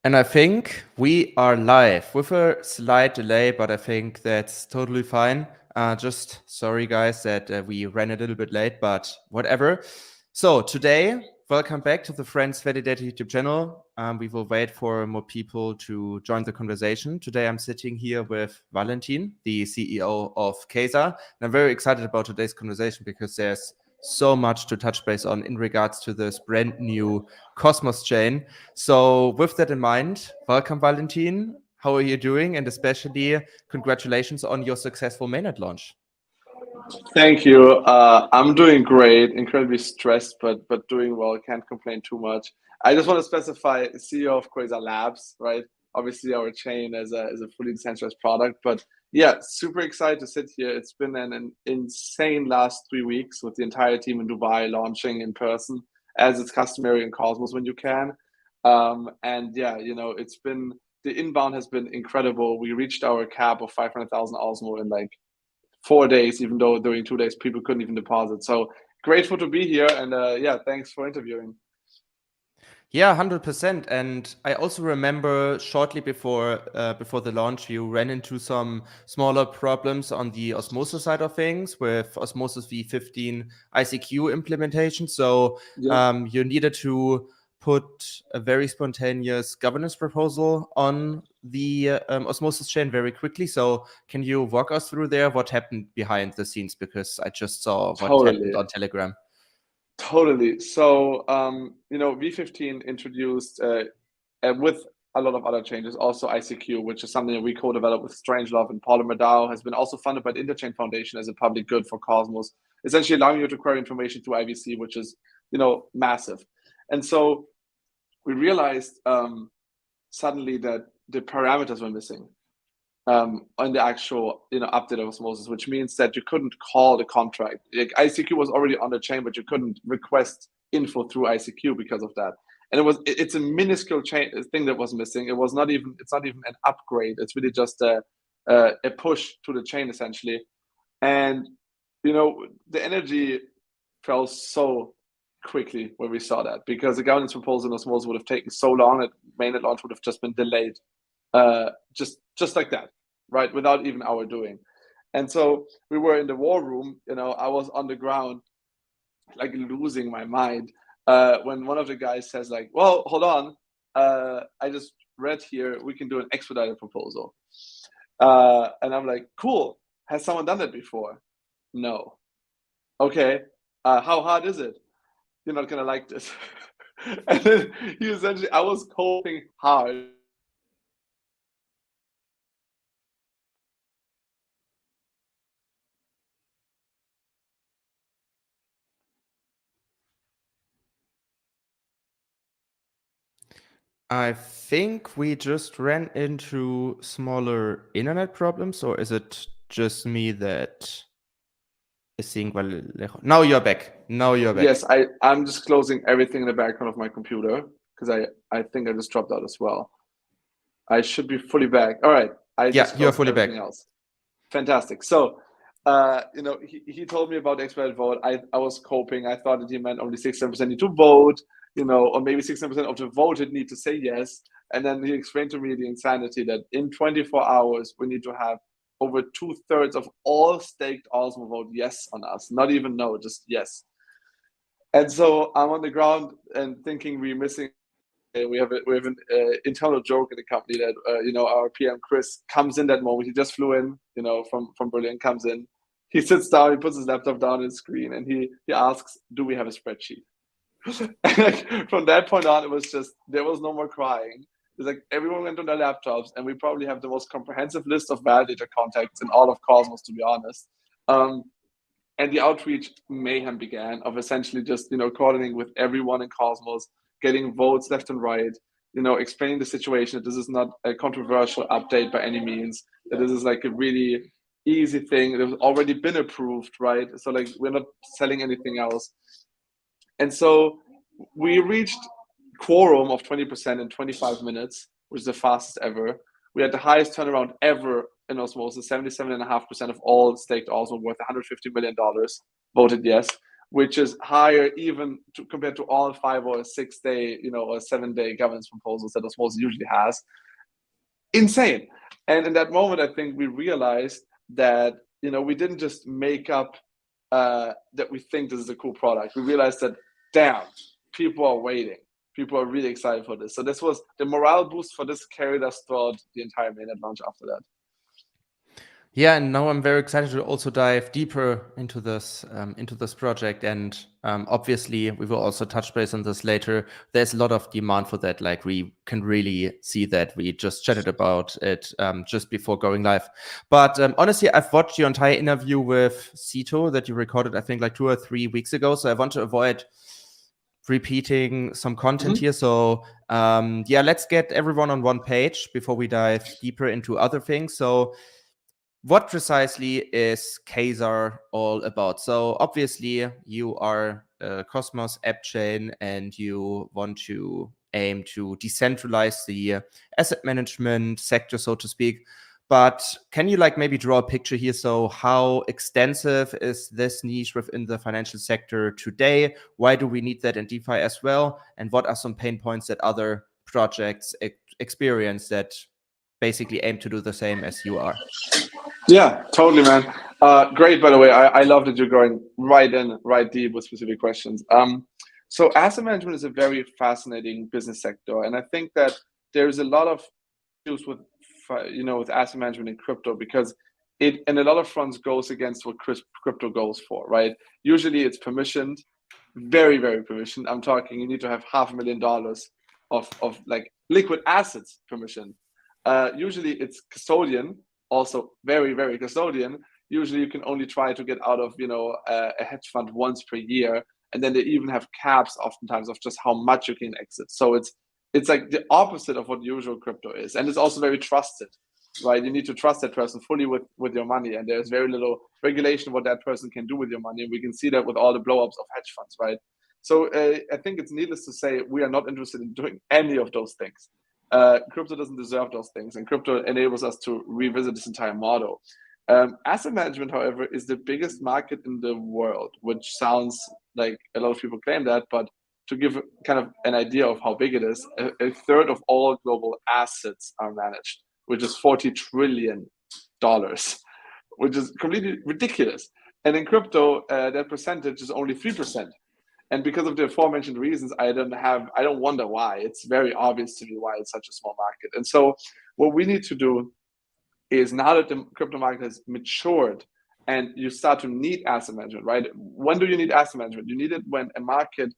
And I think we are live with a slight delay, but I think that's totally fine. Just sorry, guys, that we ran a little bit late, but whatever. So today, welcome back to the Friends Validator YouTube channel. We will wait for more people to join the conversation. Today, I'm sitting here with Valentin, the CEO of Quasar. And I'm very excited about today's conversation because there's so much to touch base on in regards to this brand new Cosmos chain. So with that in mind, welcome, Valentin. How are you doing? And especially congratulations on your successful mainnet launch. Thank you. I'm doing great, incredibly stressed, but doing well. Can't complain too much. I just want to specify CEO of Quasar Labs, right? Obviously, our chain is a fully decentralized product, but yeah, super excited to sit here. It's been an insane last 3 weeks with the entire team in Dubai launching in person, as it's customary in Cosmos when you can. And yeah, it's been the inbound has been incredible. We reached our cap of 500,000 OSMO in like 4 days, even though during 2 days people couldn't even deposit. So grateful to be here, and yeah, thanks for interviewing. Yeah, 100%. And I also remember shortly before the launch, you ran into some smaller problems on the Osmosis side of things with Osmosis V15 ICQ implementation. So you needed to put a very spontaneous governance proposal on the Osmosis chain very quickly. So can you walk us through there what happened behind the scenes? Because I just saw what happened on Telegram. Totally. So, V15 introduced with a lot of other changes, also ICQ, which is something that we co-developed with Strangelove, and Polymer DAO has been also funded by the Interchain Foundation as a public good for Cosmos, essentially allowing you to query information through IVC, which is, massive. And so we realized suddenly that the parameters were missing on the actual update of Osmosis, which means that you couldn't call the contract. Like ICQ was already on the chain, but you couldn't request info through ICQ because of that. And it's a minuscule thing that was missing. It's not even an upgrade. It's really just a push to the chain essentially. And the energy fell so quickly when we saw that, because the governance proposal in Osmosis would have taken so long that mainnet launch would have just been delayed. Just like that, right? Without even our doing. And so we were in the war room, I was on the ground, like losing my mind, when one of the guys says like, well, hold on, I just read here, we can do an expedited proposal. And I'm like, cool. Has someone done that before? No. Okay. How hard is it? You're not going to like this. And then I was coping hard. I think we just ran into smaller internet problems, or is it just me that is seeing well? Now you're back. Yes, I'm just closing everything in the background of my computer because I think I just dropped out as well. I should be fully back. All right. You're fully back. Else. Fantastic. So, he told me about the expedited vote. I was coping. I thought that he meant only 67% need to vote, or maybe 67% of the voted need to say yes. And then he explained to me the insanity that in 24 hours, we need to have over 2/3 of all staked Osmo vote yes on us. Not even no, just yes. And so I'm on the ground and thinking we're missing. We have an internal joke in the company that our PM Chris comes in that moment. He just flew in, from Berlin. Comes in, he sits down, he puts his laptop down on the screen, and he asks, "Do we have a spreadsheet?" And from that point on, it was just there was no more crying. It's like everyone went on their laptops, and we probably have the most comprehensive list of validator contacts in all of Cosmos, to be honest. And the outreach mayhem began of essentially just coordinating with everyone in Cosmos, getting votes left and right, explaining the situation, that this is not a controversial update by any means, that this is like a really easy thing that has already been approved, right? So like we're not selling anything else. And so we reached quorum of 20% in 25 minutes, which is the fastest ever. We had the highest turnaround ever in Osmosis. 77.5% of all staked Osmo worth $150 million voted yes. which is higher even compared to all 5 or 6 day, or 7 day governance proposals that Osmosis usually has. Insane. And in that moment, I think we realized that, we didn't just make up that we think this is a cool product. We realized that, damn, people are waiting. People are really excited for this. So this was the morale boost for this, carried us throughout the entire mainnet launch after that. Yeah, and now I'm very excited to also dive deeper into this project. And obviously, we will also touch base on this later. There's a lot of demand for that. Like, we can really see that. We just chatted about it just before going live. But honestly, I've watched your entire interview with Cito that you recorded, I think, like 2 or 3 weeks ago. So I want to avoid repeating some content here. So yeah, let's get everyone on one page before we dive deeper into other things. So what precisely is Quasar all about? So obviously you are a Cosmos app chain and you want to aim to decentralize the asset management sector, so to speak. But can you maybe draw a picture here? So how extensive is this niche within the financial sector today? Why do we need that in DeFi as well? And what are some pain points that other projects experience that basically aim to do the same as you are? Yeah, totally, man. Great, by the way. I love that you're going right deep with specific questions. So asset management is a very fascinating business sector, and I think that there's a lot of issues with asset management in crypto, because it in a lot of fronts goes against what crypto goes for, right? Usually it's permissioned, very, very permissioned. I'm talking you need to have $500,000 of like liquid assets permission. Usually it's custodian, also very, very custodian. Usually you can only try to get out of a hedge fund once per year, and then they even have caps oftentimes of just how much you can exit. So it's like the opposite of what usual crypto is, and it's also very trusted, right? You need to trust that person fully with your money, and there's very little regulation what that person can do with your money. And we can see that with all the blowups of hedge funds, right? So I think it's needless to say we are not interested in doing any of those things. Crypto doesn't deserve those things, and crypto enables us to revisit this entire model. Asset management, however, is the biggest market in the world, which sounds like a lot of people claim that, but to give kind of an idea of how big it is, a third of all global assets are managed, which is $40 trillion, which is completely ridiculous. And in crypto, that percentage is only 3%. And because of the aforementioned reasons, I don't wonder why. It's very obvious to me why it's such a small market. And so what we need to do is, now that the crypto market has matured and you start to need asset management, right? When do you need asset management? You need it when a market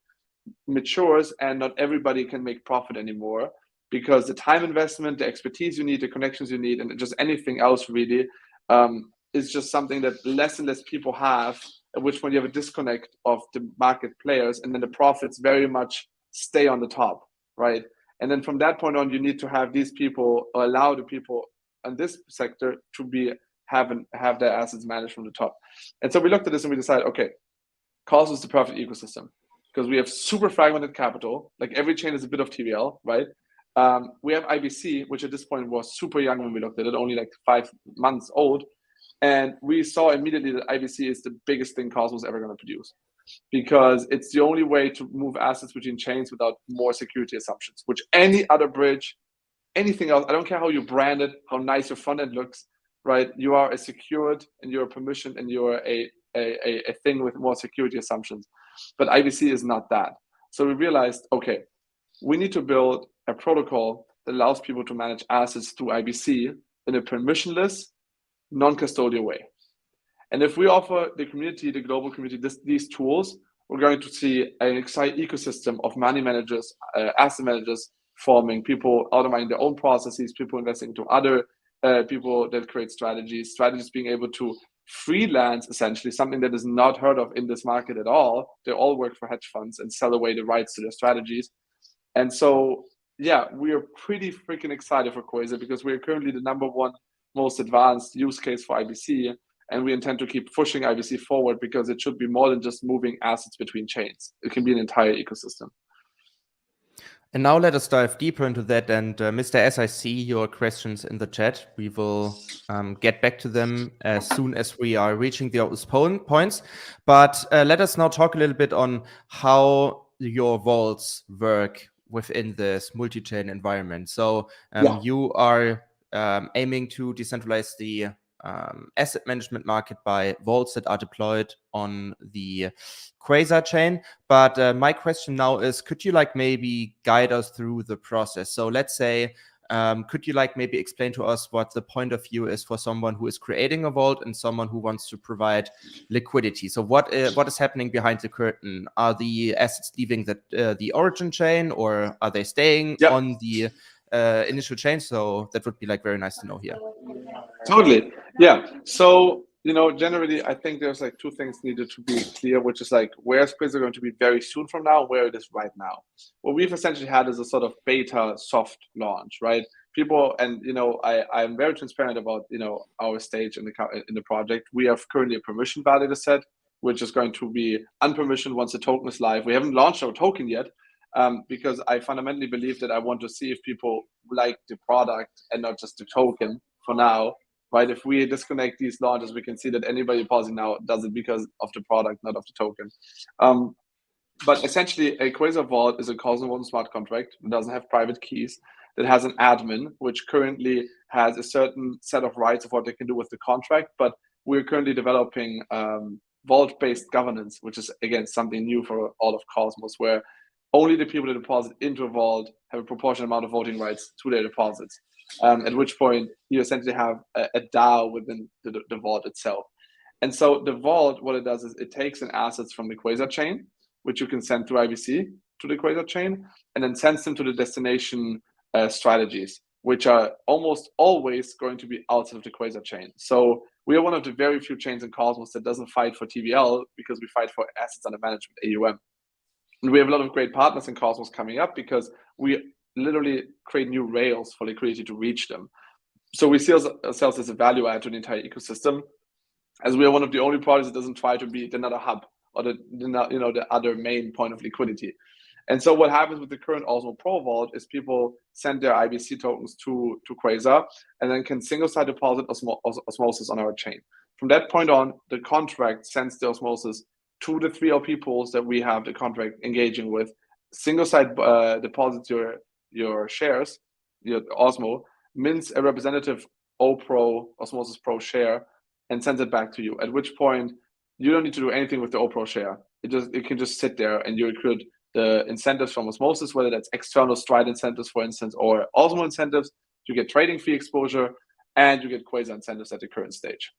matures and not everybody can make profit anymore, because the time investment, the expertise you need, the connections you need, and just anything else really is just something that less and less people have, at which point you have a disconnect of the market players, and then the profits very much stay on the top, right? And then from that point on, you need to have these people, or allow the people in this sector to have their assets managed from the top. And so we looked at this and we decided, okay, Cosmos is the perfect ecosystem, because we have super fragmented capital. Like every chain is a bit of TVL, right? We have IBC, which at this point was super young when we looked at it, only like 5 months old. And we saw immediately that IBC is the biggest thing Cosmos is ever going to produce, because it's the only way to move assets between chains without more security assumptions, which any other bridge, anything else, I don't care how you brand it, how nice your front end looks, right? You are a secured and you're permissioned and you're a thing with more security assumptions. But IBC is not that. So we realized, okay, we need to build a protocol that allows people to manage assets through IBC in a permissionless, non-custodial way. And if we offer the community, the global community, these tools, we're going to see an exciting ecosystem of money managers, asset managers forming, people automating their own processes, people investing into other people that create strategies being able to freelance, essentially, something that is not heard of in this market at all. They all work for hedge funds and sell away the rights to their strategies. And so, yeah, we are pretty freaking excited for Quasar, because we are currently the #1 most advanced use case for IBC. And we intend to keep pushing IBC forward, because it should be more than just moving assets between chains. It can be an entire ecosystem. And now let us dive deeper into that. And Mr. S, I see your questions in the chat. We will get back to them as soon as we are reaching those points. But let us now talk a little bit on how your vaults work within this multi-chain environment. So you are aiming to decentralize the asset management market by vaults that are deployed on the Quasar chain. But my question now is, could you like maybe guide us through the process? So let's say, could you like maybe explain to us what the point of view is for someone who is creating a vault and someone who wants to provide liquidity? So what is happening behind the curtain? Are the assets leaving the origin chain, or are they staying on the initial chain? So that would be like very nice to know here. Totally. Yeah. So, generally, I think there's like two things needed to be clear, which is like where's Quasar going to be very soon from now, where it is right now. What we've essentially had is a sort of beta soft launch, right? People, and I'm very transparent about our stage in the project. We have currently a permission validator set, which is going to be unpermissioned once the token is live. We haven't launched our token yet, because I fundamentally believe that I want to see if people like the product and not just the token for now. Right? If we disconnect these launches, we can see that anybody pausing now does it because of the product, not of the token. But essentially, a Quasar Vault is a Cosmos smart contract. It doesn't have private keys. That has an admin, which currently has a certain set of rights of what they can do with the contract. But we're currently developing vault-based governance, which is, again, something new for all of Cosmos, where only the people that deposit into a vault have a proportionate amount of voting rights to their deposits. At which point you essentially have a DAO within the vault itself. And so the vault, what it does is it takes in assets from the Quasar chain, which you can send through IBC to the Quasar chain, and then sends them to the destination strategies, which are almost always going to be outside of the Quasar chain. So we are one of the very few chains in Cosmos that doesn't fight for TVL, because we fight for assets under management, AUM. And we have a lot of great partners in Cosmos coming up, because we literally create new rails for liquidity to reach them. So we see ourselves as a value add to the entire ecosystem, as we are one of the only projects that doesn't try to be another hub or the other main point of liquidity. And so what happens with the current OSMO Pro Vault is people send their IBC tokens to Quasar, and then can single-side deposit osmosis on our chain. From that point on, the contract sends the osmosis to the 3 LP pools that we have the contract engaging with. Single-side deposits your shares, your Osmo, mints a representative Osmosis Pro share, and sends it back to you. At which point you don't need to do anything with the Pro share. It can just sit there, and you accrue the incentives from Osmosis, whether that's external Stride incentives, for instance, or Osmo incentives. You get trading fee exposure, and you get Quasar incentives at the current stage.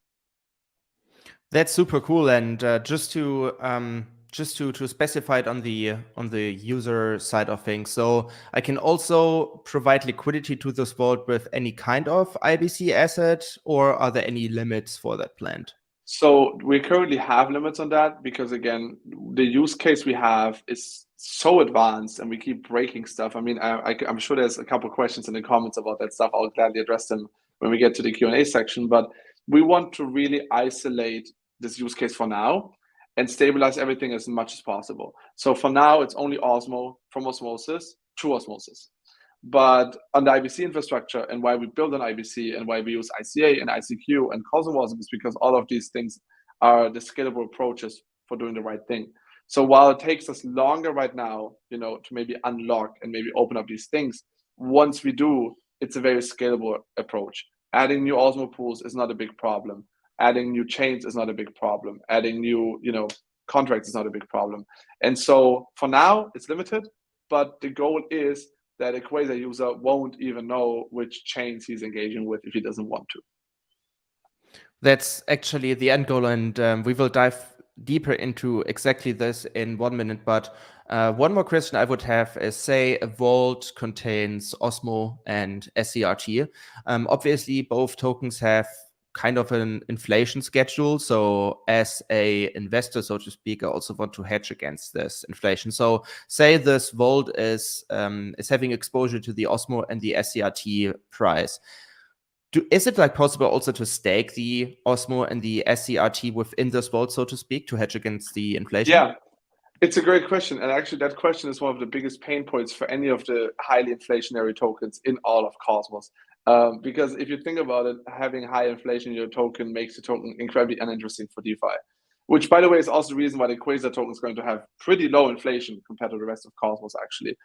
That's super cool. And just to specify it on the user side of things, so I can also provide liquidity to this vault with any kind of IBC asset, or are there any limits for that planned? So we currently have limits on that, because again, the use case we have is so advanced, and we keep breaking stuff. I mean, I'm sure there's a couple of questions in the comments about that stuff. I'll gladly address them when we get to the Q&A section. But we want to really isolate this use case for now and stabilize everything as much as possible. So for now, it's only Osmo from Osmosis to Osmosis. But on the IBC infrastructure, and why we build an IBC and why we use ICA and ICQ and Cosmos, is because all of these things are the scalable approaches for doing the right thing. So while it takes us longer right now, to maybe unlock and maybe open up these things, once we do, it's a very scalable approach. Adding new Osmo pools is not a big problem. Adding new chains is not a big problem. Adding new, contracts is not a big problem. And so for now, it's limited, but the goal is that a Quasar user won't even know which chains he's engaging with if he doesn't want to. That's actually the end goal, and we will dive deeper into exactly this in 1 minute. But one more question I would have is, say a vault contains Osmo and SCRT. Obviously, both tokens have kind of an inflation schedule. So as a investor, so to speak, I also want to hedge against this inflation. So say this vault is having exposure to the Osmo and the SCRT price. Is it like possible also to stake the Osmo and the SCRT within this vault, so to speak, to hedge against the inflation? Yeah, It's a great question. And actually, that question is one of the biggest pain points for any of the highly inflationary tokens in all of Cosmos. Because if you think about it, having high inflation in your token makes the token incredibly uninteresting for DeFi, which, by the way, is also the reason why the Quasar token is going to have pretty low inflation compared to the rest of Cosmos, actually.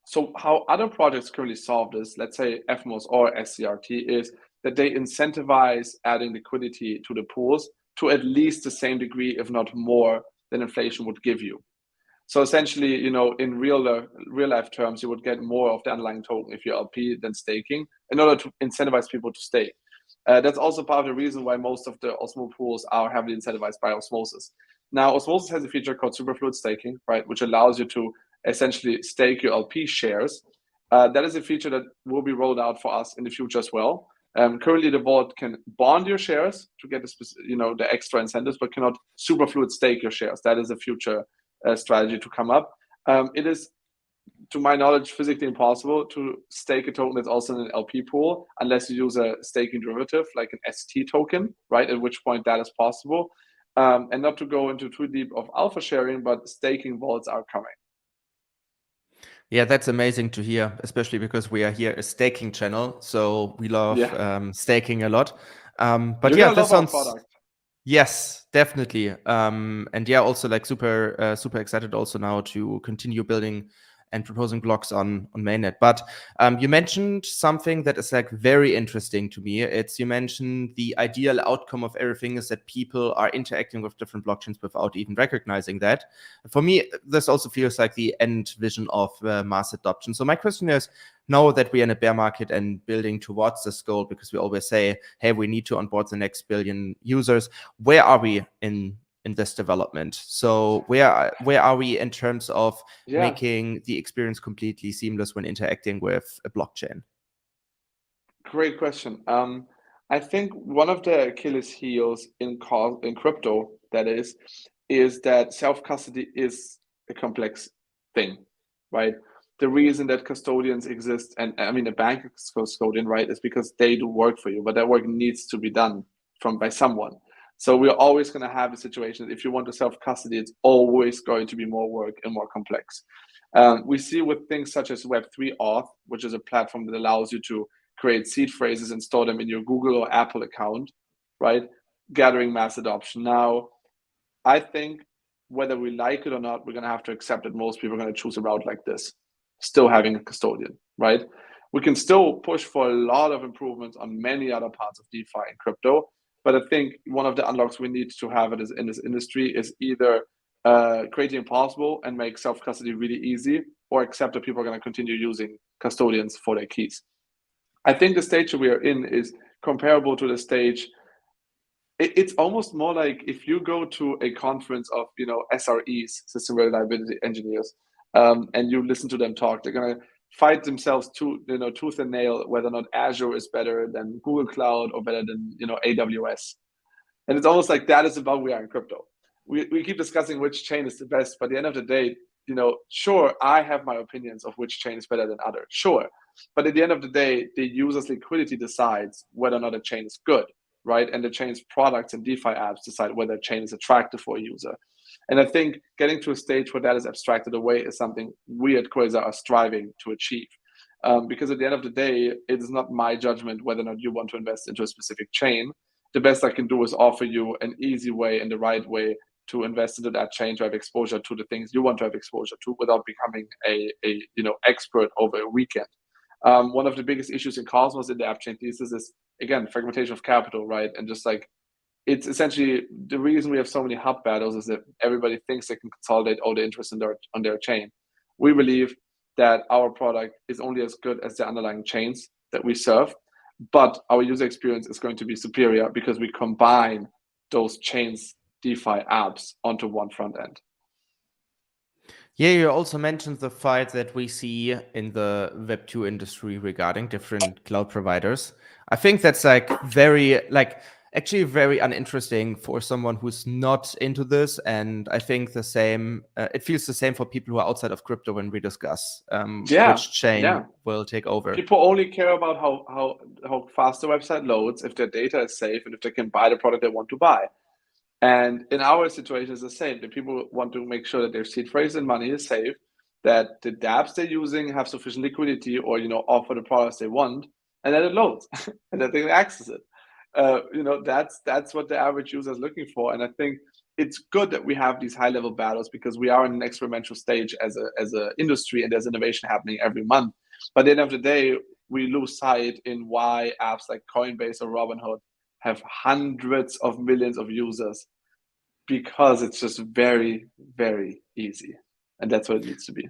So how other projects currently solve this, let's say FMOS or SCRT, is that they incentivize adding liquidity to the pools to at least the same degree, if not more, than inflation would give you. So essentially, you know, in real life terms, you would get more of the underlying token if you're LP than staking in order to incentivize people to stake. That's also part of the reason why most of the OSMO pools are heavily incentivized by osmosis. Now, osmosis has a feature called superfluid staking, right, which allows you to essentially stake your LP shares. That is a feature that will be rolled out for us in the future as well. Currently, the vault can bond your shares to get the extra incentives, but cannot superfluid stake your shares. That is a future strategy to come up. It is, to my knowledge, physically impossible to stake a token that's also in an LP pool unless you use a staking derivative like an ST token, right? At which point that is possible. And not to go into too deep of alpha sharing, but staking vaults are coming. Yeah, that's amazing to hear, especially because we are here a staking channel, so we love staking a lot. But You're yeah, gonna this love our sounds product. yes, definitely. And yeah, also like super excited also now to continue building and proposing blocks on mainnet. But you mentioned something that is like very interesting to me. You mentioned the ideal outcome of everything is that people are interacting with different blockchains without even recognizing that. For me, this also feels like the end vision of mass adoption. So my question is, now that we're in a bear market and building towards this goal, because we always say, hey, we need to onboard the next billion users, where are we in this development? So where are we in terms of making the experience completely seamless when interacting with a blockchain? Great question. I think one of the Achilles heels in crypto, that is that self-custody is a complex thing, right? The reason that custodians exist, and I mean a bank custodian, right, is because they do work for you, but that work needs to be done by someone. So we're always going to have a situation that if you want to self-custody, it's always going to be more work and more complex. We see with things such as Web3 Auth, which is a platform that allows you to create seed phrases and store them in your Google or Apple account, right? Gathering mass adoption. Now, I think whether we like it or not, we're going to have to accept that most people are going to choose a route like this, still having a custodian, right? We can still push for a lot of improvements on many other parts of DeFi and crypto, but I think one of the unlocks we need to have in this industry is either creating impossible and make self-custody really easy, or accept that people are going to continue using custodians for their keys. I think the stage we are in is comparable to the stage. It's almost more like if you go to a conference of SREs, system reliability engineers, and you listen to them talk, they're gonna fight themselves tooth and nail whether or not Azure is better than Google Cloud or better than AWS. And it's almost like that is about we are in crypto. We keep discussing which chain is the best, but at the end of the day, sure, I have my opinions of which chain is better than others, sure. But at the end of the day, the user's liquidity decides whether or not a chain is good, right? And the chain's products and DeFi apps decide whether a chain is attractive for a user. And I think getting to a stage where that is abstracted away is something we at Quasar are striving to achieve. Because at the end of the day, it is not my judgment whether or not you want to invest into a specific chain. The best I can do is offer you an easy way and the right way to invest into that chain, to have exposure to the things you want to have exposure to without becoming a expert over a weekend. One of the biggest issues in Cosmos in the app chain thesis is, again, fragmentation of capital, right? And just like, it's essentially the reason we have so many hub battles is that everybody thinks they can consolidate all the interest on their chain. We believe that our product is only as good as the underlying chains that we serve, but our user experience is going to be superior because we combine those chains DeFi apps onto one front end. Yeah, you also mentioned the fight that we see in the Web2 industry regarding different cloud providers. I think that's actually very uninteresting for someone who's not into this. And I think the same, it feels the same for people who are outside of crypto when we discuss which chain will take over. People only care about how fast the website loads, if their data is safe, and if they can buy the product they want to buy. And in our situation, it's the same. The people want to make sure that their seed phrase and money is safe, that the dApps they're using have sufficient liquidity, or offer the products they want, and that it loads and that they can access it. That's what the average user is looking for. And I think it's good that we have these high-level battles, because we are in an experimental stage as a industry, and there's innovation happening every month. But at the end of the day, we lose sight in why apps like Coinbase or Robinhood have hundreds of millions of users, because it's just very, very easy. And that's what it needs to be.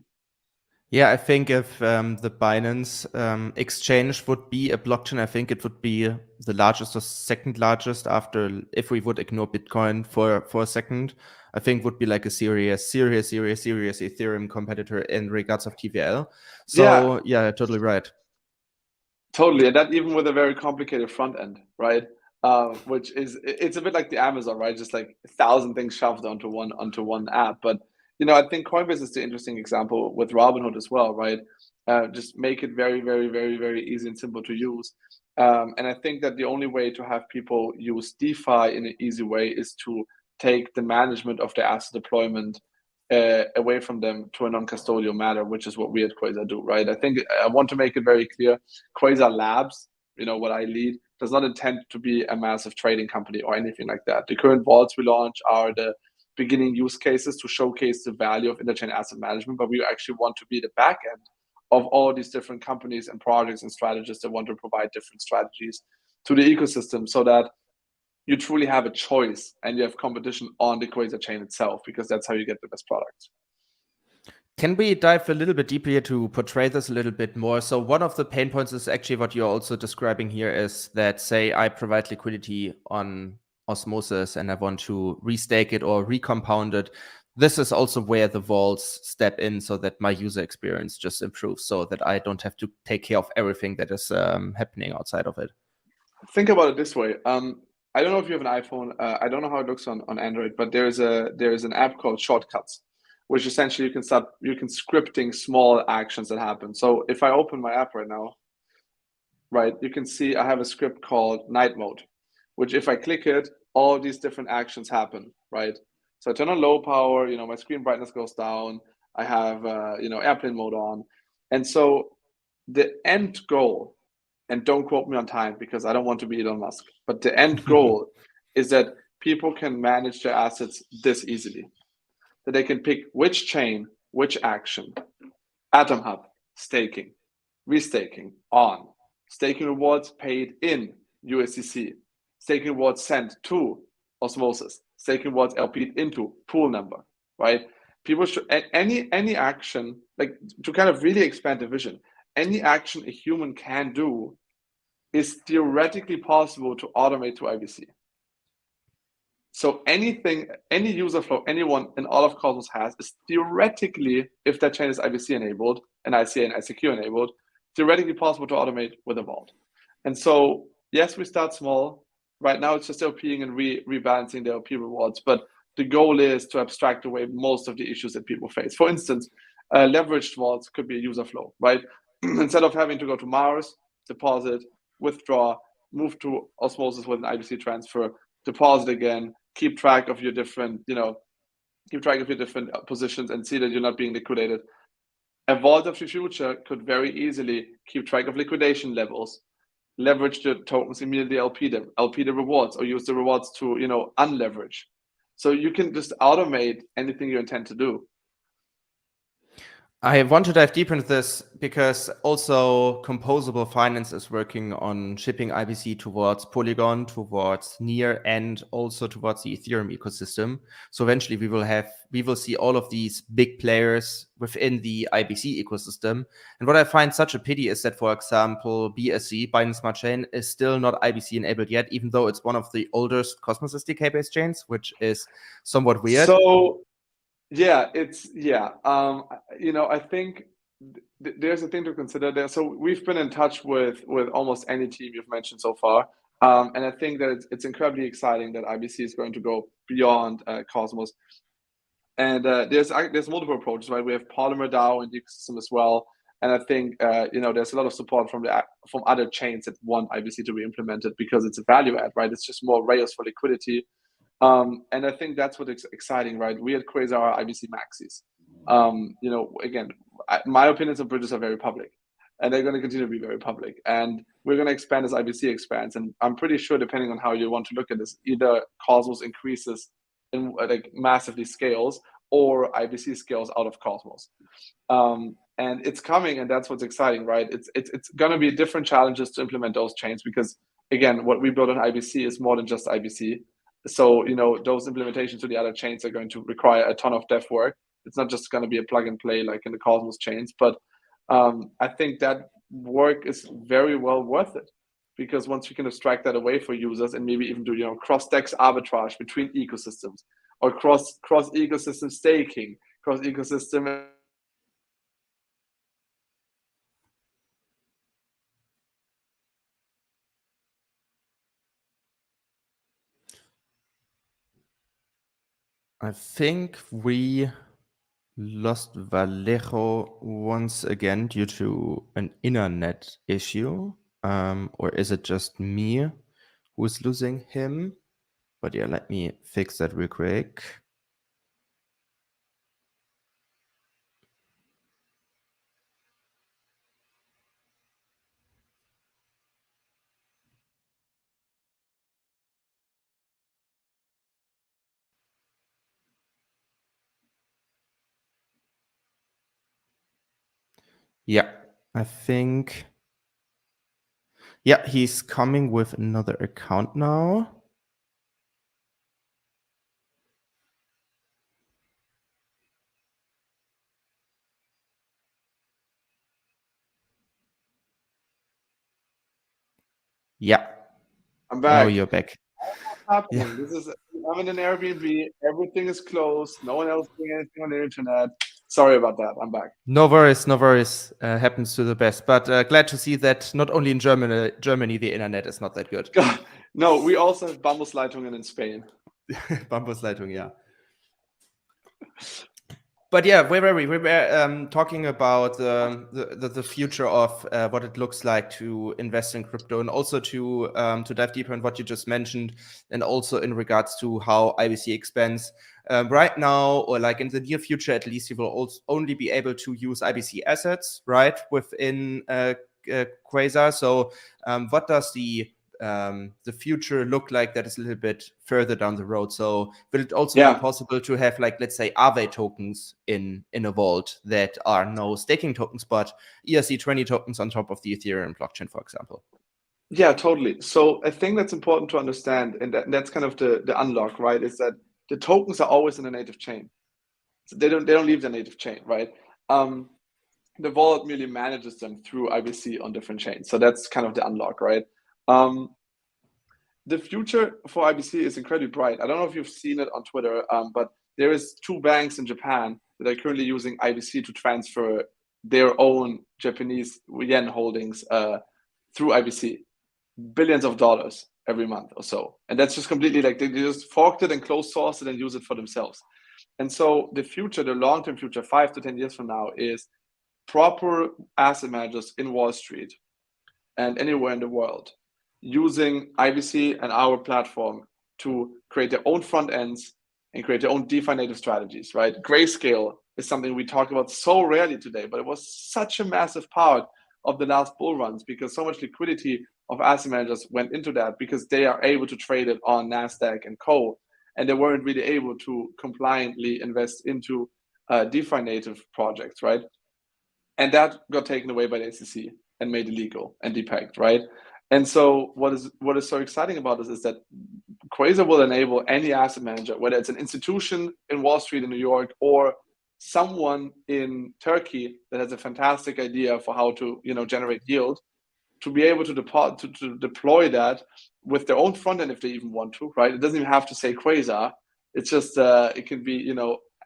Yeah, I think if the Binance exchange would be a blockchain, I think it would be the largest or second largest after, if we would ignore Bitcoin for a second, I think would be like a serious Ethereum competitor in regards of TVL. So yeah, totally right. Totally, and that even with a very complicated front end, right? Which is, it's a bit like the Amazon, right? Just like 1,000 things shoved onto one app. But I think Coinbase is the interesting example with Robinhood as well, right? Just make it very, very, very, very easy and simple to use. And I think that the only way to have people use DeFi in an easy way is to take the management of the asset deployment away from them to a non-custodial matter, which is what we at Quasar do, right? I think I want to make it very clear, Quasar Labs, what I lead, does not intend to be a massive trading company or anything like that. The current vaults we launch are the beginning use cases to showcase the value of interchain asset management, but we actually want to be the back end of all these different companies and projects and strategists that want to provide different strategies to the ecosystem, so that you truly have a choice and you have competition on the Quasar chain itself, because that's how you get the best products. Can we dive a little bit deeper here to portray this a little bit more? So one of the pain points is actually what you're also describing here, is that, say, I provide liquidity on Osmosis and I want to restake it or recompound it. This is also where the vaults step in, so that my user experience just improves, so that I don't have to take care of everything that is happening outside of it. Think about it this way. I don't know if you have an iPhone. I don't know how it looks on Android, but there's an app called Shortcuts, which essentially you can scripting small actions that happen. So if I open my app right now, right, you can see I have a script called night mode, which if I click it, all these different actions happen, right? So I turn on low power, my screen brightness goes down. I have airplane mode on. And so the end goal, and don't quote me on time because I don't want to be Elon Musk, but the end goal is that people can manage their assets this easily. That they can pick which chain, which action, Atom Hub, staking, restaking, on, staking rewards paid in USDC, staking rewards sent to Osmosis, staking rewards LP'd into pool number, right? People should, any action, like to kind of really expand the vision, any action a human can do is theoretically possible to automate to IBC. So anything, any user flow, anyone in all of Cosmos has is theoretically, if that chain is IBC enabled and ICA and ICQ enabled, theoretically possible to automate with a vault. And so, yes, we start small. Right now, it's just LPing and rebalancing the LP rewards. But the goal is to abstract away most of the issues that people face. For instance, leveraged vaults could be a user flow, right? Instead of having to go to Mars, deposit, withdraw, move to Osmosis with an IBC transfer, deposit again, keep track of your different, positions and see that you're not being liquidated. A vault of the future could very easily keep track of liquidation levels, leverage the tokens, immediately LP them, LP the rewards, or use the rewards to, unleverage. So you can just automate anything you intend to do. I want to dive deeper into this because also Composable Finance is working on shipping IBC towards Polygon, towards Near, and also towards the Ethereum ecosystem. So eventually we will see all of these big players within the IBC ecosystem. And what I find such a pity is that, for example, BSC, Binance Smart Chain, is still not IBC enabled yet, even though it's one of the oldest Cosmos SDK based chains, which is somewhat weird. So yeah, I think there's a thing to consider there. So we've been in touch with almost any team you've mentioned so far, and I think that it's incredibly exciting that IBC is going to go beyond Cosmos. And there's multiple approaches, right? We have Polymer DAO in the ecosystem as well, and I think there's a lot of support from other chains that want IBC to be implemented because it's a value add, right? It's just more rails for liquidity. And I think that's what's exciting, right? We at Quasar are IBC maxis. Again, my opinions on bridges are very public, and they're going to continue to be very public. And we're going to expand as IBC expands. And I'm pretty sure, depending on how you want to look at this, either Cosmos increases and like massively scales, or IBC scales out of Cosmos. And it's coming, and that's what's exciting, right? It's going to be different challenges to implement those chains because, again, what we build on IBC is more than just IBC. So, those implementations to the other chains are going to require a ton of dev work. It's not just going to be a plug and play like in the Cosmos chains, but I think that work is very well worth it, because once you can abstract that away for users and maybe even do cross-DEX arbitrage between ecosystems, or cross ecosystem staking, cross ecosystem. I think we lost Vallejo once again due to an internet issue. Or is it just me who's losing him? But yeah, let me fix that real quick. Yeah, I think. Yeah, he's coming with another account now. Yeah. I'm back. Now you're back. What's happening? Yeah. I'm in an Airbnb. Everything is closed. No one else doing anything on the internet. Sorry about that. I'm back. No worries, no worries. Happens to the best. But glad to see that not only in Germany the internet is not that good. No, we also have Bambusleitungen in Spain. Bambusleitung, yeah. But yeah, we were talking about the future of what it looks like to invest in crypto, and also to dive deeper in what you just mentioned, and also in regards to how IBC expands. Right now, or like in the near future at least, you will also only be able to use IBC assets, right, within Quasar. So what does the future look like that is a little bit further down the road? So will it also be possible to have, like, let's say, Aave tokens in a vault that are no staking tokens, but ERC20 tokens on top of the Ethereum blockchain, for example? Yeah, totally. So a thing that's important to understand, and that's kind of the unlock, right, is that the tokens are always in a native chain. So they don't leave the native chain, right? The vault merely manages them through IBC on different chains. So that's kind of the unlock, right? The future for IBC is incredibly bright. I don't know if you've seen it on Twitter, but there is 2 banks in Japan that are currently using IBC to transfer their own Japanese yen holdings through IBC, billions of dollars every month or so. And that's just completely like they just forked it and closed sourced it and use it for themselves. And so the future, the long-term future, 5 to 10 years from now, is proper asset managers in Wall Street and anywhere in the world using IBC and our platform to create their own front ends and create their own DeFi native strategies, right? Grayscale is something we talk about so rarely today, but it was such a massive part of the last bull runs because so much liquidity of asset managers went into that because they are able to trade it on NASDAQ and co. And they weren't really able to compliantly invest into DeFi native projects, right? And that got taken away by the SEC and made illegal and depegged, right? And so what is so exciting about this is that Quasar will enable any asset manager, whether it's an institution in Wall Street in New York or someone in Turkey that has a fantastic idea for how to generate yield, to be able to deploy that with their own front end if they even want to, right? It doesn't even have to say Quasar. It's just it can be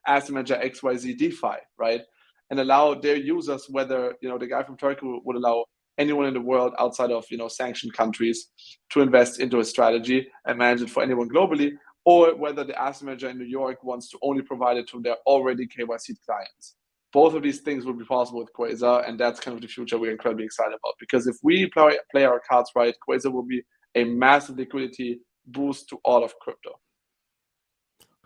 asset manager XYZ DeFi, right? And allow their users, whether the guy from Turkey would allow anyone in the world outside of sanctioned countries to invest into a strategy and manage it for anyone globally, or whether the asset manager in New York wants to only provide it to their already KYC clients. Both of these things will be possible with Quasar, and that's kind of the future we're incredibly excited about. Because if we play our cards right, Quasar will be a massive liquidity boost to all of crypto.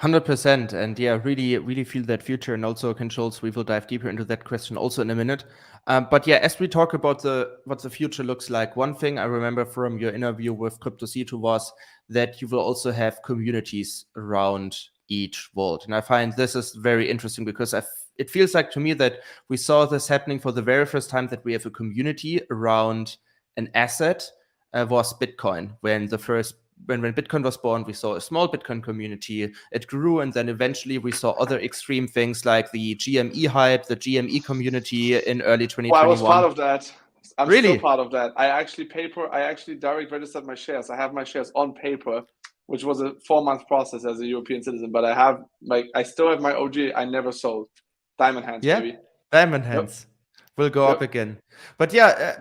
100%. And yeah, really feel that future. And also, Ken Schultz, we will dive deeper into that question also in a minute. But yeah, as we talk about what the future looks like, one thing I remember from your interview with Crypto C2 was that you will also have communities around each vault. And I find this is very interesting because it feels like to me that we saw this happening for the very first time, that we have a community around an asset was Bitcoin. When Bitcoin was born, we saw a small Bitcoin community. It grew, and then eventually we saw other extreme things like the GME hype, the GME community in early 2021. Well, I was part of that. I'm Really? still part of that. I actually direct registered my shares. I have my shares on paper, which was a 4-month process as a European citizen. But I still have my OG. I never sold. Diamond hands, Yeah, baby. diamond hands will go up Yep. again. But yeah,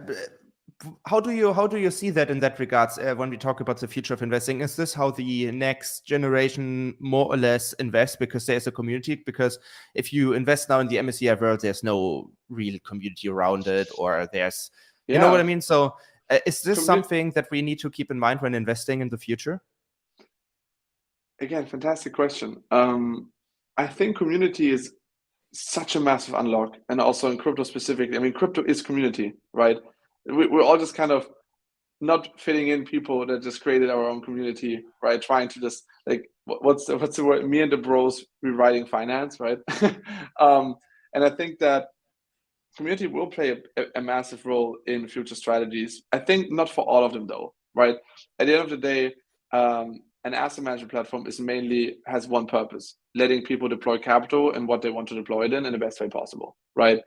how do you see that in that regards when we talk about the future of investing? Is this how the next generation more or less invests because there's a community? Because if you invest now in the MSCI world, there's no real community around it, or there's, you know what I mean? So is this something that we need to keep in mind when investing in the future? Again, fantastic question. I think community is such a massive unlock, and also in crypto specifically. I mean, crypto is community, right? We're all just kind of not fitting in people that just created our own community, right? Trying to just like what's the word? Me and the bros rewriting finance, right? And I think that community will play a massive role in future strategies. I think not for all of them though, right? At the end of the day, an asset management platform has one purpose: letting people deploy capital and what they want to deploy it in the best way possible, right?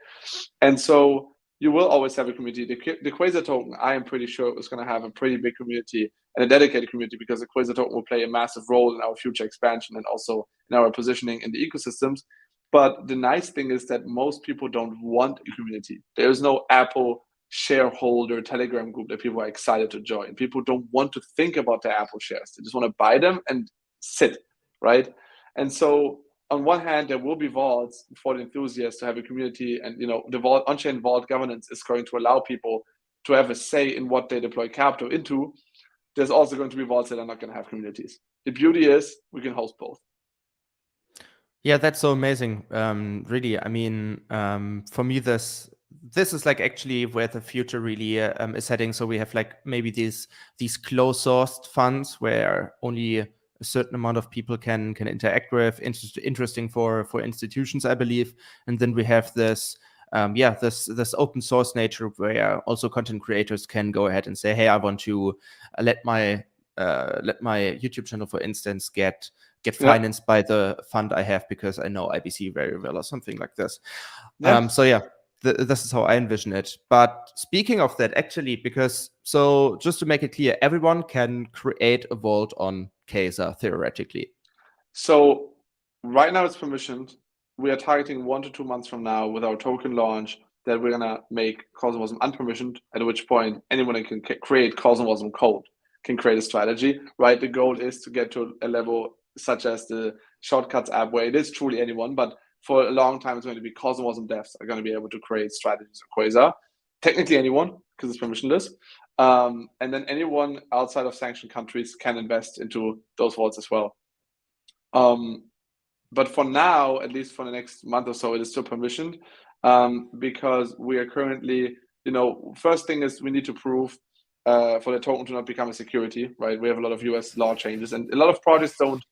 And so you will always have a community. The Quasar token, I am pretty sure, is going to have a pretty big community and a dedicated community, because the Quasar token will play a massive role in our future expansion and also in our positioning in the ecosystems. But the nice thing is that most people don't want a community. There is no Apple shareholder Telegram group that people are excited to join. People don't want to think about their Apple shares. They just want to buy them and sit, right? And so on one hand, there will be vaults for the enthusiasts to have a community, and the vault on-chain vault governance is going to allow people to have a say in what they deploy capital into. There's also going to be vaults that are not going to have communities. The beauty is we can host both. Yeah, that's so amazing. Really, I mean, for me, this is like actually where the future really is heading. So we have like maybe these closed-sourced funds where only a certain amount of people can interact with. Interesting for institutions, I believe. And then we have this. This open source nature where also content creators can go ahead and say, hey, I want to let my YouTube channel, for instance, get financed by the fund I have because I know IBC very well, or something like this. So yeah, this is how I envision it. But speaking of that, actually, so just to make it clear, everyone can create a vault on Quasar theoretically. So right now it's permissioned. We are targeting 1 to 2 months from now with our token launch that we're gonna make Cosmos unpermissioned, at which point anyone can create Cosmos code, can create a strategy, right? The goal is to get to a level such as the Shortcuts app, where it is truly anyone, but for a long time it's going to be Cosmos devs are going to be able to create strategies on Quasar. Technically anyone, because it's permissionless. And then anyone outside of sanctioned countries can invest into those vaults as well. But for now, at least for the next month or so, it is still permissioned, because we are currently, first thing is we need to prove for the token to not become a security, right? We have a lot of US law changes, and a lot of projects don't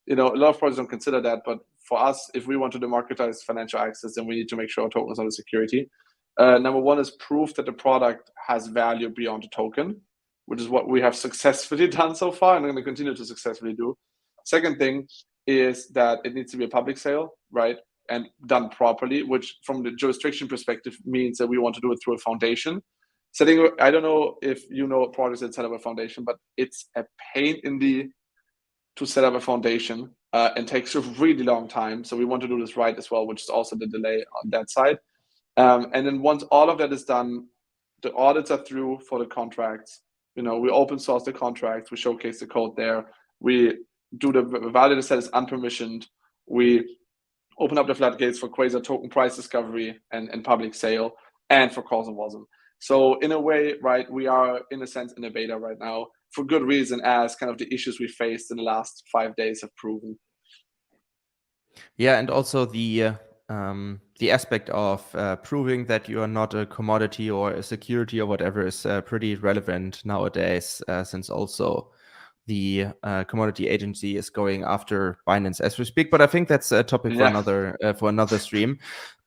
consider that. But for us, if we want to democratize financial access, then we need to make sure our token is not a security. Number one is proof that the product has value beyond the token, which is what we have successfully done so far, and I'm going to continue to successfully do. Second thing is that it needs to be a public sale, right? And done properly, which from the jurisdiction perspective means that we want to do it through a foundation. I don't know if you know projects that set up a foundation, but it's a pain to set up a foundation and takes a really long time. So we want to do this right as well, which is also the delay on that side. And then once all of that is done, the audits are through for the contracts. We open source the contracts, we showcase the code there, we do the validator set is unpermissioned, we open up the floodgates for Quasar token price discovery and public sale, and for Cosmos. So in a way, right, we are in a sense in a beta right now for good reason, as kind of the issues we faced in the last 5 days have proven. Yeah, and also the aspect of proving that you are not a commodity or a security or whatever is pretty relevant nowadays, since also the commodity agency is going after Binance as we speak. But I think that's a topic for another stream.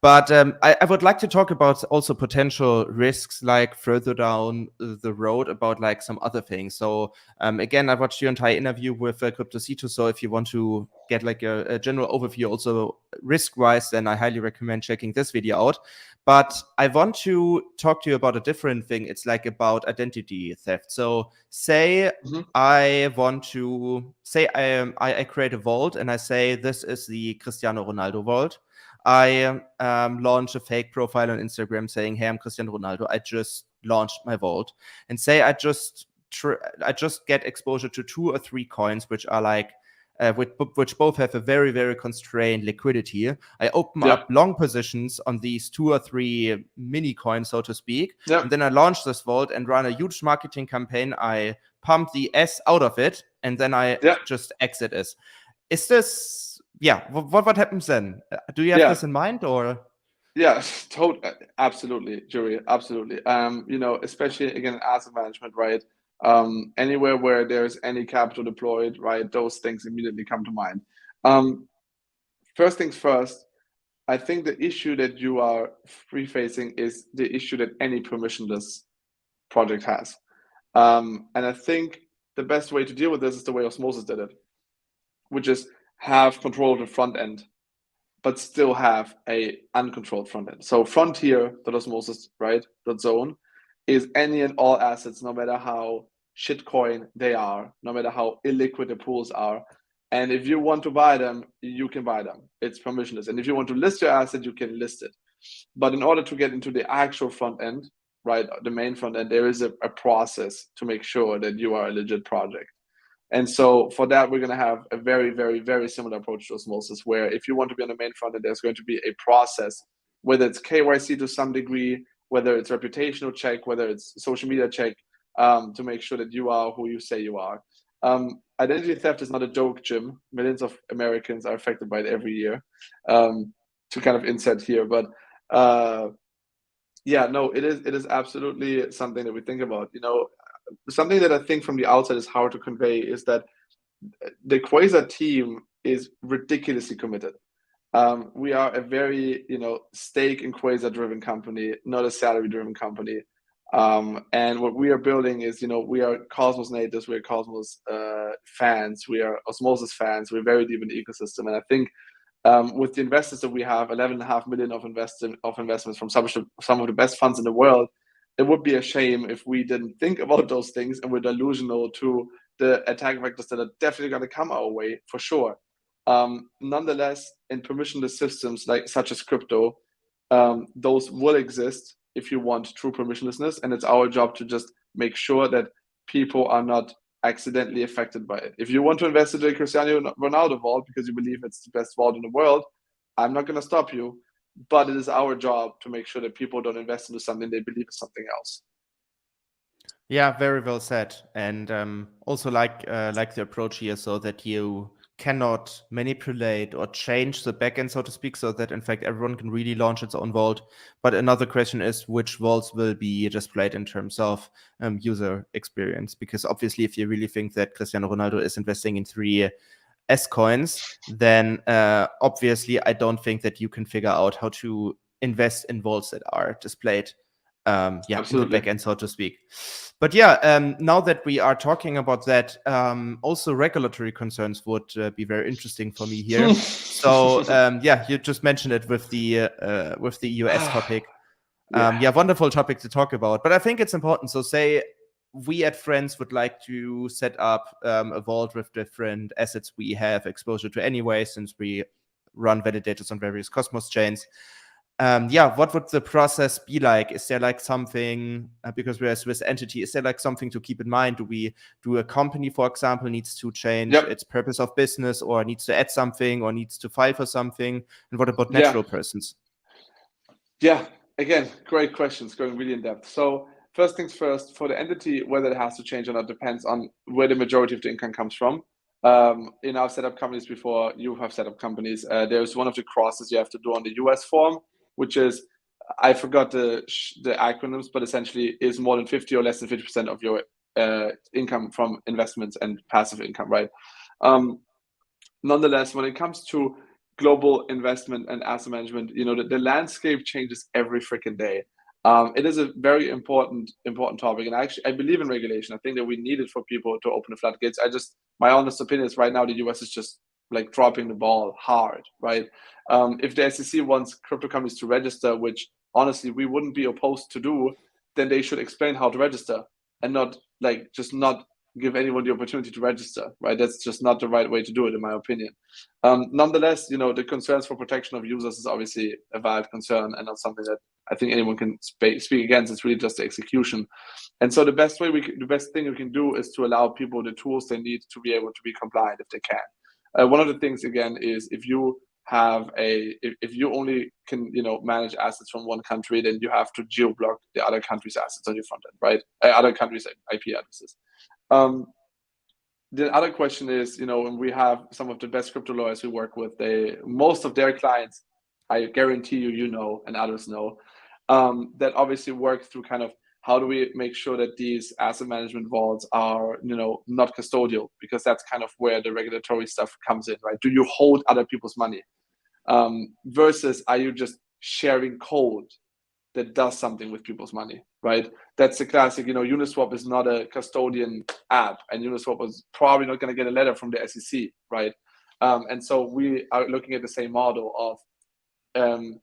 But I would like to talk about also potential risks, like further down the road, about like some other things. So again, I watched your entire interview with Crypto C2. So if you want to get like a general overview, also risk-wise, then I highly recommend checking this video out. But I want to talk to you about a different thing. It's like about identity theft. So say I want to say I create a vault and I say this is the Cristiano Ronaldo vault. I launch a fake profile on Instagram saying, "Hey, I'm Cristiano Ronaldo. I just launched my vault," and say I just get exposure to 2 or 3 coins which are like which both have a very, very constrained liquidity. I open up long positions on these 2 or 3 mini coins, so to speak, and then I launch this vault and run a huge marketing campaign. I pump the S out of it, and then I just exit it. Is this, what happens then? Do you have this in mind, or? Yeah, absolutely, Jury, absolutely. You know, especially again, asset management, right? Anywhere where there's any capital deployed, right? Those things immediately come to mind. First things first, I think the issue that you are facing is the issue that any permissionless project has. And I think the best way to deal with this is the way Osmosis did it, which is have control of the front end, but still have a uncontrolled front end. So frontier.osmosis, right, .zone is any and all assets, no matter how shitcoin they are, no matter how illiquid the pools are. And if you want to buy them, you can buy them. It's permissionless. And if you want to list your asset, you can list it. But in order to get into the actual front end, right, the main front end, there is a process to make sure that you are a legit project. And so for that, we're going to have a very, very, very similar approach to Osmosis, where if you want to be on the main front end, there's going to be a process, whether it's KYC to some degree, whether it's reputational check, whether it's social media check, to make sure that you are who you say you are. Identity theft is not a joke, Jim. Millions of Americans are affected by it every year. To kind of insert here, but yeah, no, it is absolutely something that we think about. You know, something that I think from the outside is hard to convey is that the Quasar team is ridiculously committed. We are a very, you know, stake in Quasar driven company, not a salary driven company. And what we are building is, you know, we are Cosmos natives, we're Cosmos fans, we are Osmosis fans, we're very deep in the ecosystem. And I think with the investors that we have, 11.5 million of investments from some of the best funds in the world, it would be a shame if we didn't think about those things and we're delusional to the attack vectors that are definitely going to come our way for sure. Nonetheless, in permissionless systems like such as crypto, those will exist if you want true permissionlessness, and it's our job to just make sure that people are not accidentally affected by it. If you want to invest in the Cristiano Ronaldo vault because you believe it's the best vault in the world, I'm not going to stop you, but it is our job to make sure that people don't invest into something they believe is something else. Yeah, very well said. And also like the approach here, so that you cannot manipulate or change the backend, so to speak, so that in fact everyone can really launch its own vault. But another question is which vaults will be displayed in terms of user experience, because obviously if you really think that Cristiano Ronaldo is investing in 3 S coins, then obviously I don't think that you can figure out how to invest in vaults that are displayed in the backend, so to speak. But yeah, now that we are talking about that, also regulatory concerns would be very interesting for me here. So yeah, you just mentioned it with the US topic. Wonderful topic to talk about. But I think it's important. So say we at FRENS would like to set up a vault with different assets we have exposure to anyway, since we run validators on various Cosmos chains. What would the process be like? Is there like something, because we're a Swiss entity, is there like something to keep in mind? Do a company, for example, needs to change its purpose of business, or needs to add something, or needs to file for something? And what about natural persons? Yeah, again, great questions, going really in depth. So first things first, for the entity, whether it has to change or not depends on where the majority of the income comes from. I've set up companies before, you have set up companies. There's one of the crosses you have to do on the US form, which is, I forgot the acronyms, but essentially is more than 50 or less than 50% of your income from investments and passive income, right? Nonetheless, when it comes to global investment and asset management, the landscape changes every freaking day. It is a very important topic, and I believe in regulation. I think that we need it for people to open the floodgates. My honest opinion is right now the US is just like dropping the ball hard, right? If the SEC wants crypto companies to register, which honestly we wouldn't be opposed to do, then they should explain how to register and not not give anyone the opportunity to register, right? That's just not the right way to do it, in my opinion. Nonetheless, the concerns for protection of users is obviously a valid concern and not something that I think anyone can speak against. It's really just the execution. And so the best thing we can do is to allow people the tools they need to be able to be compliant if they can. One of the things, again, is if you only can manage assets from one country, then you have to geo-block the other country's assets on your front end, right? Other countries' IP addresses. The other question is, when we have some of the best crypto lawyers we work with, most of their clients, I guarantee you and others know, that obviously work through kind of how do we make sure that these asset management vaults are, not custodial, because that's kind of where the regulatory stuff comes in, right? Do you hold other people's money? Versus are you just sharing code that does something with people's money, right? That's the classic, Uniswap is not a custodian app, and Uniswap was probably not going to get a letter from the SEC, right? And so we are looking at the same model of,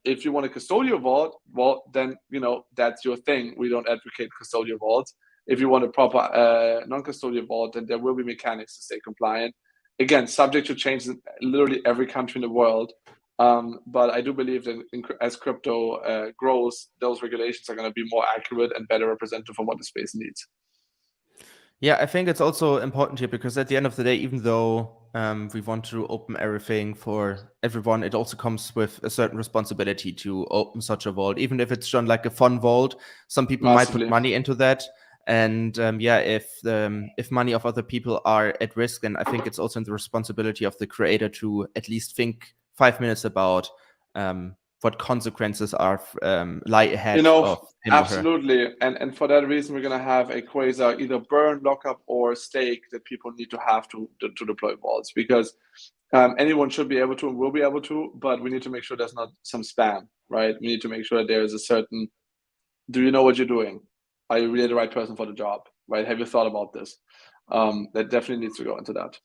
if you want a custodial vault, well, then, that's your thing. We don't advocate custodial vaults. If you want a proper non-custodial vault, then there will be mechanics to stay compliant. Again, subject to change in literally every country in the world. But I do believe that as crypto grows, those regulations are going to be more accurate and better representative of what the space needs. Yeah, I think it's also important here because at the end of the day, even though we want to open everything for everyone, it also comes with a certain responsibility to open such a vault, even if it's done like a fun vault. Some people might put money into that. And if money of other people are at risk, then I think it's also in the responsibility of the creator to at least think 5 minutes about what consequences are lie ahead of him absolutely. Or her. And for that reason, we're going to have a Quasar either burn, lockup, or stake that people need to have to deploy vaults, because anyone should be able to and will be able to, but we need to make sure there's not some spam, right? We need to make sure that there is a certain, do you know what you're doing? Are you really the right person for the job, right? Have you thought about this? That definitely needs to go into that.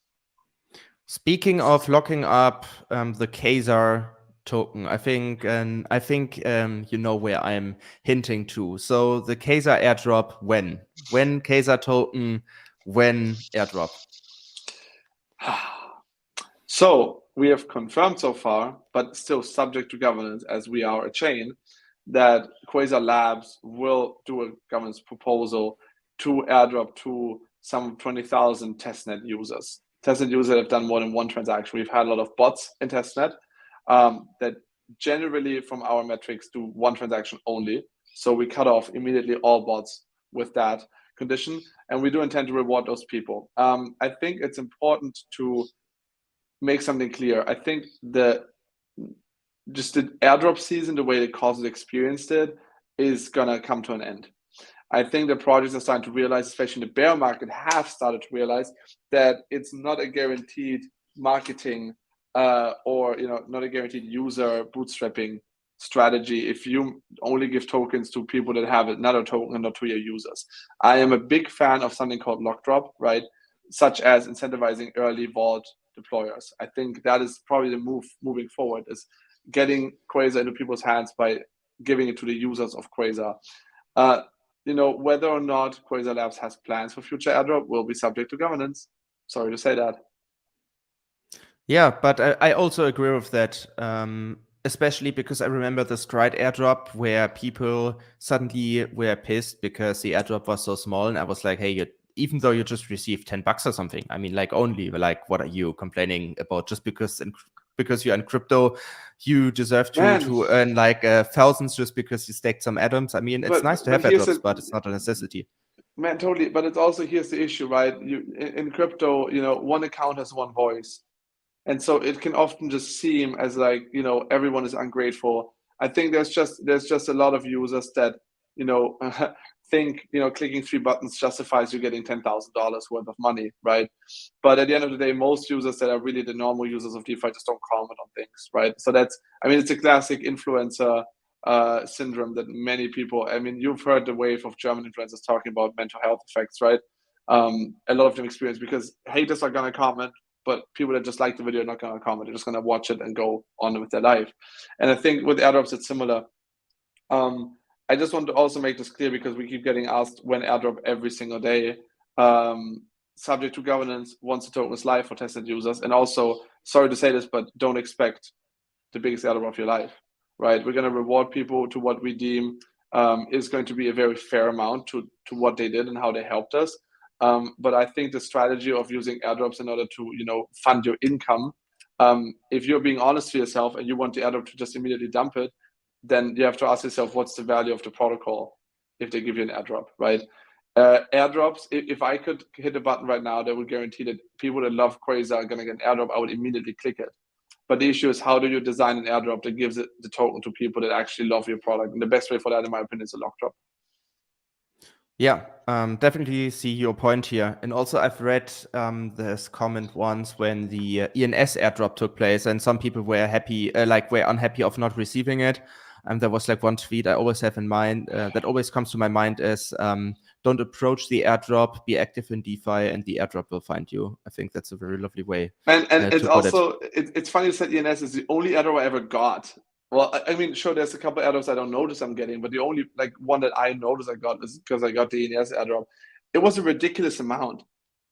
Speaking of locking up the Quasar token, I think you know where I'm hinting to. So the Quasar airdrop, when Quasar token, when airdrop? So we have confirmed so far, but still subject to governance as we are a chain, that Quasar Labs will do a governance proposal to airdrop to some 20,000 testnet users. Testnet users have done more than one transaction. We've had a lot of bots in testnet that generally, from our metrics, do one transaction only. So we cut off immediately all bots with that condition, and we do intend to reward those people. I think it's important to make something clear. I think the airdrop season, the way the Cosmos experienced it, is gonna come to an end. I think the projects are starting to realize, especially in the bear market, have started to realize that it's not a guaranteed marketing or not a guaranteed user bootstrapping strategy if you only give tokens to people that have another token and not to your users. I am a big fan of something called lock drop, right? Such as incentivizing early vault deployers. I think that is probably the move moving forward, is getting Quasar into people's hands by giving it to the users of Quasar. Whether or not Quasar Labs has plans for future airdrop will be subject to governance. Sorry to say that. Yeah, but I also agree with that, especially because I remember the Stride airdrop where people suddenly were pissed because the airdrop was so small, and I was like, hey, even though you just received $10 or something, I mean, what are you complaining about? Just because you're in crypto, you deserve to earn thousands just because you staked some atoms. I mean, it's nice to have airdrops, but it's not a necessity. Man, totally. But it's also, here's the issue, right? In crypto, one account has one voice. And so it can often just seem as like, everyone is ungrateful. I think there's just a lot of users that, think, clicking 3 buttons justifies you getting $10,000 worth of money, right? But at the end of the day, most users that are really the normal users of DeFi just don't comment on things, right? So it's a classic influencer syndrome that many people, you've heard the wave of German influencers talking about mental health effects, right? A lot of them experience, because haters are going to comment, but people that just like the video are not going to comment. They're just going to watch it and go on with their life. And I think with airdrops, it's similar. I just want to also make this clear, because we keep getting asked when airdrop every single day, subject to governance, once the token is live for tested users. And also, sorry to say this, but don't expect the biggest airdrop of your life, right? We're going to reward people to what we deem is going to be a very fair amount to what they did and how they helped us. But I think the strategy of using airdrops in order to, fund your income, if you're being honest to yourself and you want the airdrop to just immediately dump it, then you have to ask yourself, what's the value of the protocol if they give you an airdrop, right? Airdrops, if I could hit a button right now that would guarantee that people that love Quasar are going to get an airdrop, I would immediately click it. But the issue is, how do you design an airdrop that gives it the token to people that actually love your product? And the best way for that, in my opinion, is a lock drop. Yeah, definitely see your point here. And also, I've read this comment once when the ENS airdrop took place, and some people were happy, were unhappy of not receiving it. And there was like one tweet I always have in mind that always comes to my mind is, don't approach the airdrop, be active in DeFi, and the airdrop will find you. I think that's a very lovely way. And it's also, it's funny you said ENS is the only airdrop I ever got. Well, sure, there's a couple airdrops I don't notice I'm getting, but the only one that I noticed I got is because I got the ENS airdrop. It was a ridiculous amount.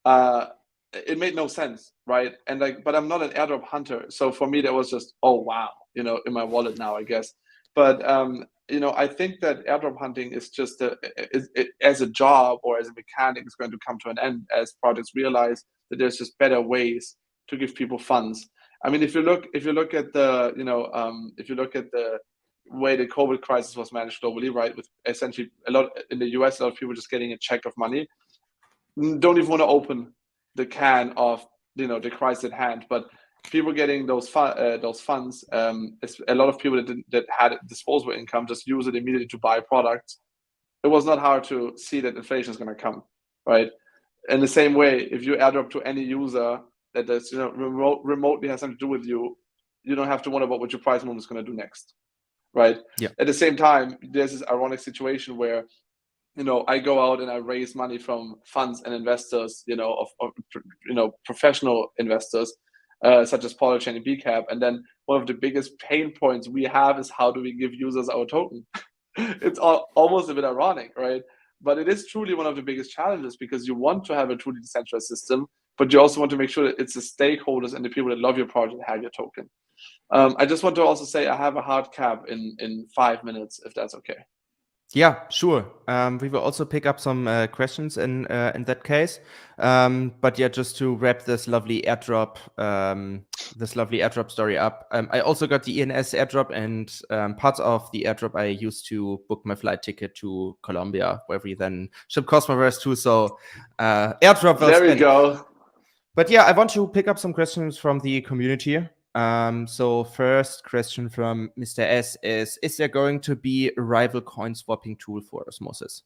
It made no sense, right? And but I'm not an airdrop hunter, so for me that was just, oh wow, in my wallet now, I guess. But I think that airdrop hunting is just as a job or as a mechanic is going to come to an end as projects realize that there's just better ways to give people funds. If you look at the if you look at the way the COVID crisis was managed globally, right, with essentially a lot in the US, a lot of people just getting a check of money, don't even want to open the can of the crisis at hand, but people getting those funds, a lot of people that had disposable income just use it immediately to buy products. It was not hard to see that inflation is going to come, right? In the same way, if you airdrop to any user that does remotely has something to do with you, you don't have to wonder about what your price movement is going to do next, right? Yeah. At the same time, there's this ironic situation where I go out and I raise money from funds and investors, of professional investors, such as Polychain and BCAP. And then one of the biggest pain points we have is, how do we give users our token? It's almost a bit ironic, right? But it is truly one of the biggest challenges, because you want to have a truly decentralized system, but you also want to make sure that it's the stakeholders and the people that love your project that have your token. I just want to also say I have a hard cap in 5 minutes, if that's okay. Yeah, sure. We will also pick up some questions in that case. But yeah, just to wrap this lovely airdrop story up, I also got the ENS airdrop, and parts of the airdrop I used to book my flight ticket to Colombia, where we then ship Cosmos to. So airdrop well There we spent. go. But yeah, I want to pick up some questions from the community. So first question from Mr. S is there going to be a rival coin swapping tool for osmosis?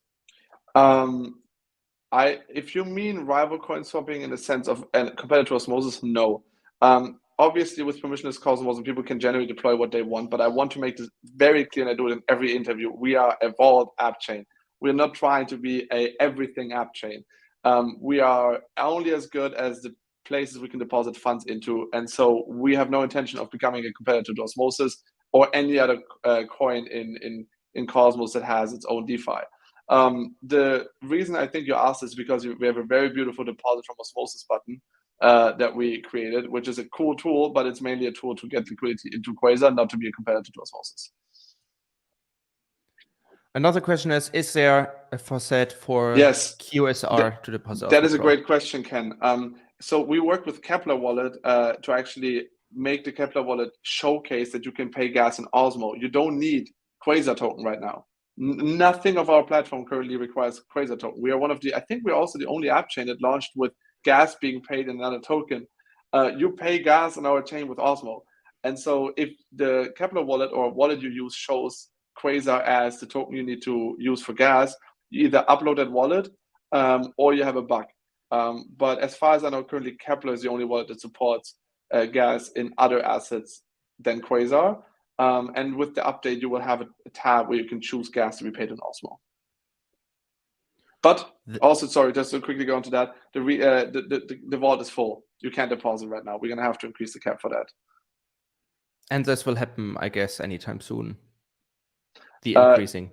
If you mean rival coin swapping in the sense of compared to osmosis, no. Obviously, with permissionless Cosmos, people can generally deploy what they want, but I want to make this very clear, and I do it in every interview. We are a vault app chain. We're not trying to be a everything app chain. We are only as good as the places we can deposit funds into, and so we have no intention of becoming a competitor to osmosis or any other coin in Cosmos that has its own DeFi. The reason I think you asked is because we have a very beautiful deposit from osmosis button that we created, which is a cool tool, but it's mainly a tool to get liquidity into Quasar, not to be a competitor to osmosis. Another question is there a faucet for QSR to deposit? That is a great question, Ken. So we work with Kepler Wallet to actually make the Kepler Wallet showcase that you can pay gas in Osmo. You don't need Quasar token right now. Nothing of our platform currently requires Quasar token. We are one of the, I think we're also the only app chain that launched with gas being paid in another token. You pay gas on our chain with OSMO. And so if the Capital wallet or wallet you use shows Quasar as the token you need to use for gas, you either upload that wallet or you have a bug. But as far as I know, currently Capital is the only wallet that supports gas in other assets than Quasar. And with the update, you will have a tab where you can choose gas to be paid in OSMO. But also, sorry, just to quickly go into that, the vault is full. You can't deposit right now. We're going to have to increase the cap for that. And this will happen, I guess, anytime soon. The increasing.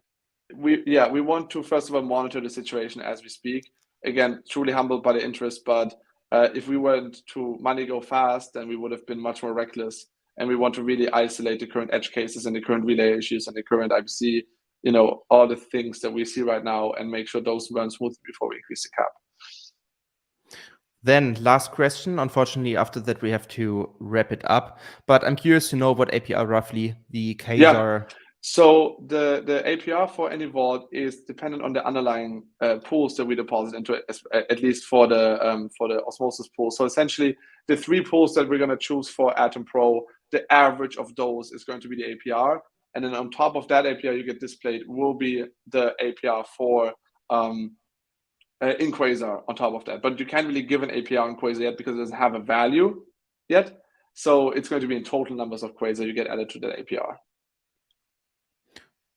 We want to, first of all, monitor the situation as we speak. Again, truly humbled by the interest, but if we weren't to money go fast, then we would have been much more reckless. And we want to really isolate the current edge cases and the current relay issues and the current IBC, all the things that we see right now, and make sure those run smoothly before we increase the cap. Then last question. Unfortunately, after that, we have to wrap it up. But I'm curious to know what APR roughly the Ks are. So the APR for any vault is dependent on the underlying pools that we deposit into, at least for the osmosis pool. So essentially, the 3 pools that we're going to choose for Atom Pro, the average of those is going to be the APR. And then on top of that APR you get displayed will be the APR for in Quasar on top of that. But you can't really give an APR in Quasar yet because it doesn't have a value yet. So it's going to be in total numbers of Quasar you get added to that APR.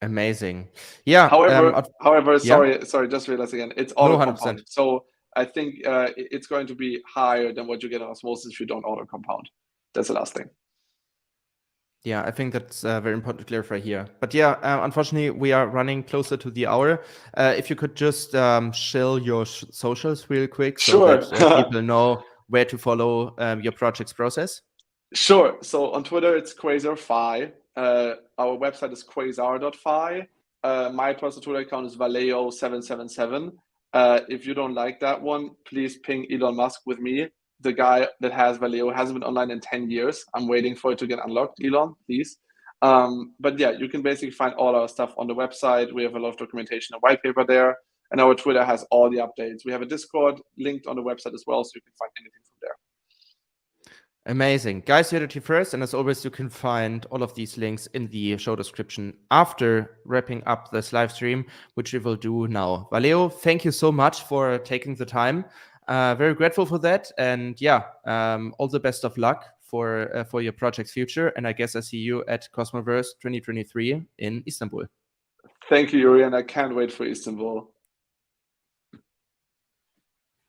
Amazing. Yeah. However, sorry, just realized again, it's auto compound. So I think it's going to be higher than what you get on osmosis if you don't auto compound. That's the last thing. Yeah, I think that's very important to clarify here. But yeah, unfortunately, we are running closer to the hour. If you could just share your socials real quick so that people know where to follow your project's process. Sure. So on Twitter, it's QuasarFi. Our website is quasar.fi. My personal Twitter account is Valeo777. If you don't like that one, please ping Elon Musk with me. The guy that has Valeo hasn't been online in 10 years. I'm waiting for it to get unlocked. Elon, please. But yeah, you can basically find all our stuff on the website. We have a lot of documentation and white paper there. And our Twitter has all the updates. We have a Discord linked on the website as well, so you can find anything from there. Amazing. Guys, you heard it first. And as always, you can find all of these links in the show description after wrapping up this live stream, which we will do now. Valeo, thank you so much for taking the time. Very grateful for that. And yeah, all the best of luck for your project's future. And I guess I see you at Cosmoverse 2023 in Istanbul. Thank you, Yuri. And I can't wait for Istanbul.